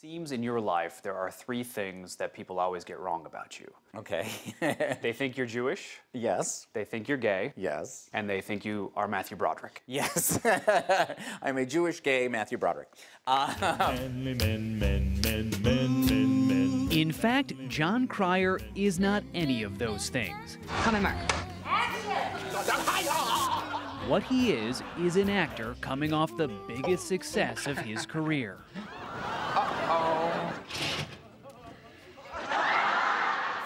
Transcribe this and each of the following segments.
Seems in your life there are three things that people always get wrong about you. Okay. They think you're Jewish, Yes. they think you're gay, Yes. and they think you are Matthew Broderick. Yes. I'm a Jewish gay Matthew Broderick. In fact, Jon Cryer is not any of those things. Come in, Mark. What he is an actor coming off the biggest success of his career.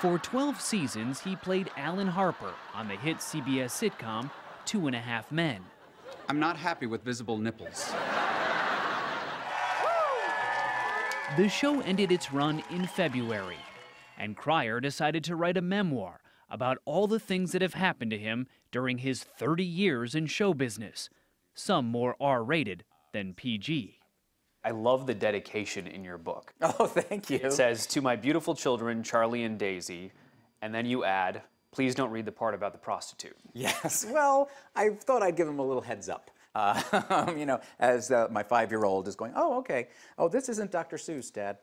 For 12 seasons, he played Alan Harper on the hit CBS sitcom 2.5 Men. I'm not happy with visible nipples. The show ended its run in February, and Cryer decided to write a memoir about all the things that have happened to him during his 30 years in show business, some more R-rated than PG. I love the dedication in your book. Oh, thank you. It says, "To my beautiful children, Charlie and Daisy," and then you add, "Please don't read the part about the prostitute." Yes. Well, I thought I'd give him a little heads up. You know, as my 5-year-old is going, oh, okay. Oh, this isn't Dr. Seuss, Dad.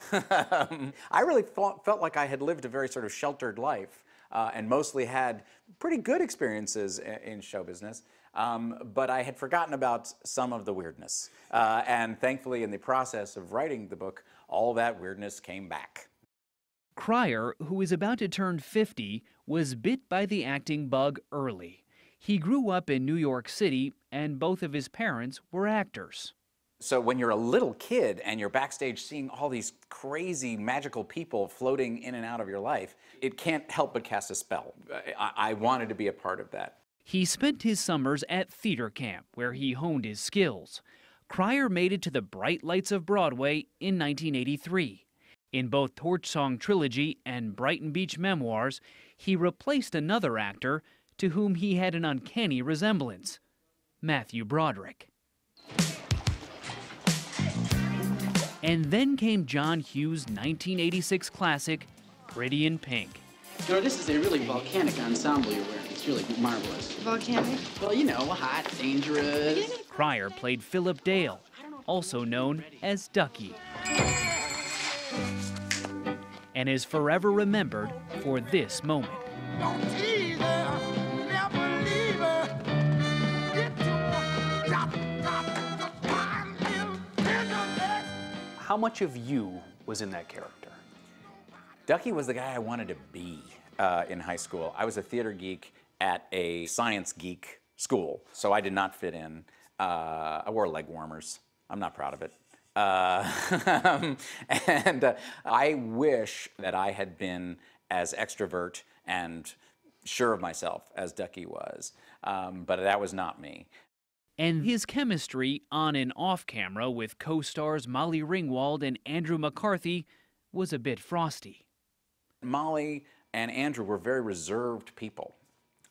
I really felt like I had lived a very sort of sheltered life and mostly had pretty good experiences in show business. But I had forgotten about some of the weirdness. And thankfully, in the process of writing the book, all that weirdness came back. Cryer, who is about to turn 50, was bit by the acting bug early. He grew up in New York City, and both of his parents were actors. So when you're a little kid and you're backstage seeing all these crazy magical people floating in and out of your life, it can't help but cast a spell. I wanted to be a part of that. He spent his summers at theater camp, where he honed his skills. Cryer made it to the bright lights of Broadway in 1983. In both Torch Song Trilogy and Brighton Beach Memoirs, he replaced another actor to whom he had an uncanny resemblance, Matthew Broderick. And then came John Hughes' 1986 classic, Pretty in Pink. You know, this is a really volcanic ensemble you're wearing. It's really marvelous. Volcanic? Well, you know, hot, dangerous. Cryer played Philip Dale, also known as Ducky, and is forever remembered for this moment. How much of you was in that character? Ducky was the guy I wanted to be in high school. I was a theater geek at a science geek school, so I did not fit in. I wore leg warmers. I'm not proud of it. And I wish that I had been as extrovert and sure of myself as Ducky was, but that was not me. And his chemistry on and off camera with co-stars Molly Ringwald and Andrew McCarthy was a bit frosty. Molly and Andrew were very reserved people,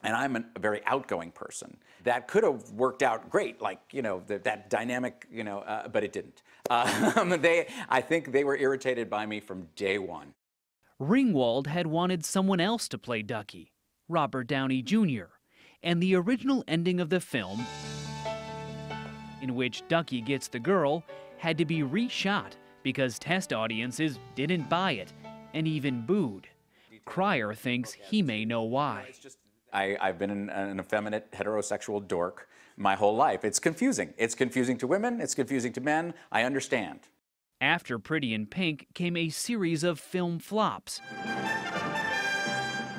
and I'm a very outgoing person. That could have worked out great, like, you know, that dynamic, you know, but it didn't. I think they were irritated by me from day one. Ringwald had wanted someone else to play Ducky, Robert Downey Jr., and the original ending of the film, in which Ducky gets the girl, had to be reshot because test audiences didn't buy it and even booed. Cryer thinks he may know why. I've been an effeminate heterosexual dork my whole life. It's confusing. It's confusing to women. It's confusing to men. I understand. After Pretty in Pink came a series of film flops,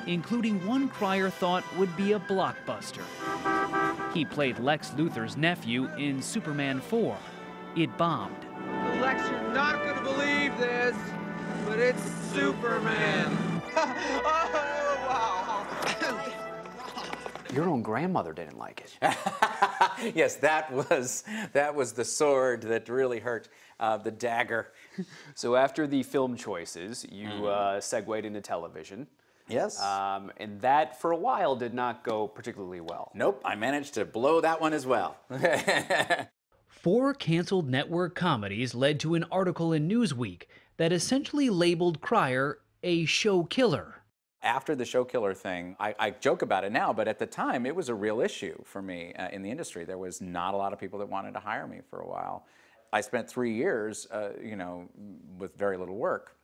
including one Cryer thought would be a blockbuster. He played Lex Luthor's nephew in Superman 4. It bombed. Lex, you're not going to believe this, but it's Superman. Oh, wow. Your own grandmother didn't like it. Yes, that was the sword that really hurt, the dagger. So after the film choices, you segued into television. Yes. And that, for a while, did not go particularly well. Nope, I managed to blow that one as well. 4 canceled network comedies led to an article in Newsweek that essentially labeled Cryer a show killer. After the show killer thing, I joke about it now, but at the time, it was a real issue for me in the industry. There was not a lot of people that wanted to hire me for a while. I spent 3 years, you know, with very little work.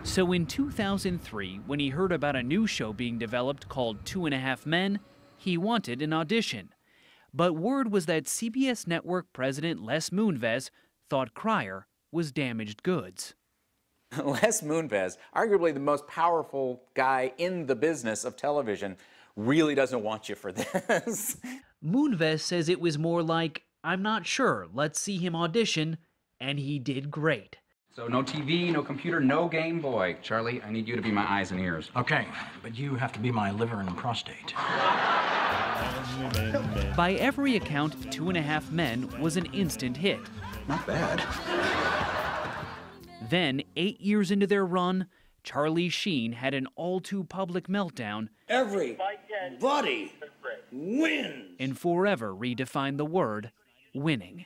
So in 2003, when he heard about a new show being developed called 2.5 Men, he wanted an audition. But word was that CBS Network president Les Moonves thought Cryer was damaged goods. Les Moonves, arguably the most powerful guy in the business of television, really doesn't want you for this. Moonves says it was more like, I'm not sure, let's see him audition, and he did great. So no TV, no computer, no Game Boy. Charlie, I need you to be my eyes and ears. Okay, but you have to be my liver and prostate. By every account, 2.5 Men was an instant hit. Not bad. Then, 8 years into their run, Charlie Sheen had an all-too-public meltdown Everybody wins. and forever redefined the word winning.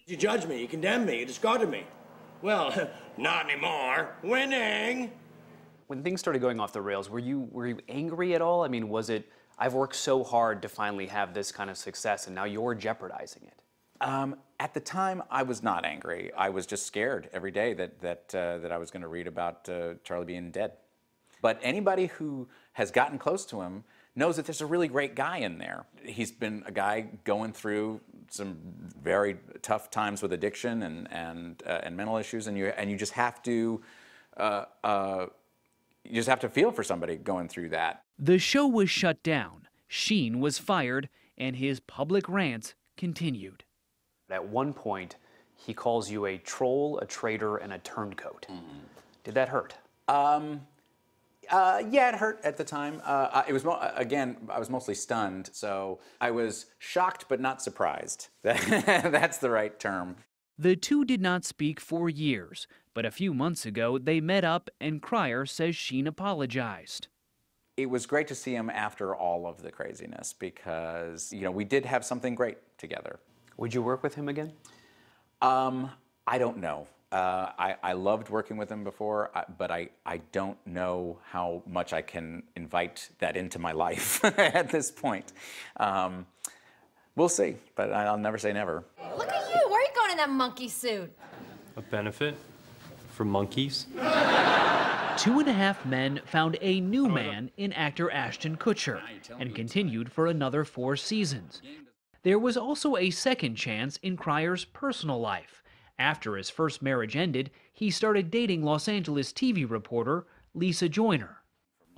You judge me, you condemn me, you discarded me. Well, not anymore. Winning. When things started going off the rails, were you angry at all? I mean, was it, I've worked so hard to finally have this kind of success, and now you're jeopardizing it? At the time, I was not angry. I was just scared every day that I was going to read about Charlie being dead. But anybody who has gotten close to him knows that there's a really great guy in there. He's been a guy going through some very tough times with addiction and mental issues, and you just have to feel for somebody going through that. The show was shut down, Sheen was fired, and his public rants continued. At one point, he calls you a troll, a traitor, and a turncoat. Did that hurt? Yeah, it hurt at the time. It was again, I was mostly stunned, so I was shocked but not surprised. That's the right term. The two did not speak for years, but a few months ago they met up and Cryer says Sheen apologized. It was great to see him after all of the craziness because, you know, we did have something great together. Would you work with him again? I don't know. I loved working with him before, but I don't know how much I can invite that into my life at this point. We'll see, but I'll never say never. Look at you. Where are you going in that monkey suit? A benefit for monkeys? 2.5 Men found a new man in actor Ashton Kutcher and continued for another 4 seasons. There was also a second chance in Cryer's personal life. After his first marriage ended, he started dating Los Angeles TV reporter Lisa Joyner.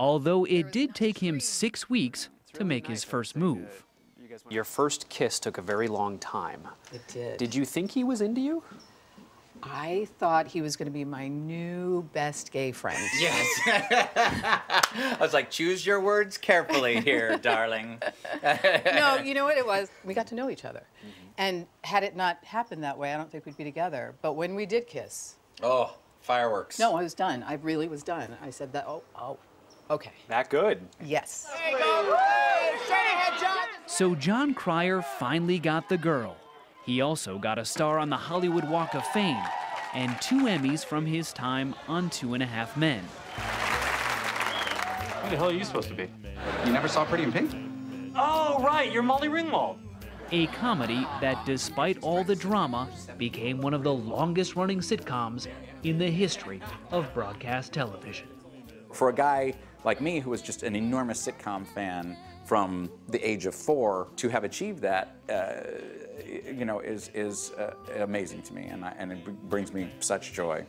Although it did take him 6 weeks to make his first move. Your first kiss took a very long time. It did. Did you think he was into you? I thought he was going to be my new best gay friend. Yes. I was like, choose your words carefully here, darling. No, you know what it was? We got to know each other. And had it not happened that way, I don't think we'd be together. But when we did kiss... Oh, fireworks. No, I was done. I really was done. I said that, oh, okay. That good? Yes. So Jon Cryer finally got the girl. He also got a star on the Hollywood Walk of Fame and 2 Emmys from his time on 2.5 Men. Who the hell are you supposed to be? You never saw Pretty in Pink? Oh, right, you're Molly Ringwald. A comedy that, despite all the drama, became one of the longest-running sitcoms in the history of broadcast television. For a guy like me who was just an enormous sitcom fan from the age of 4 to have achieved that, you know, is amazing to me, and it brings me such joy.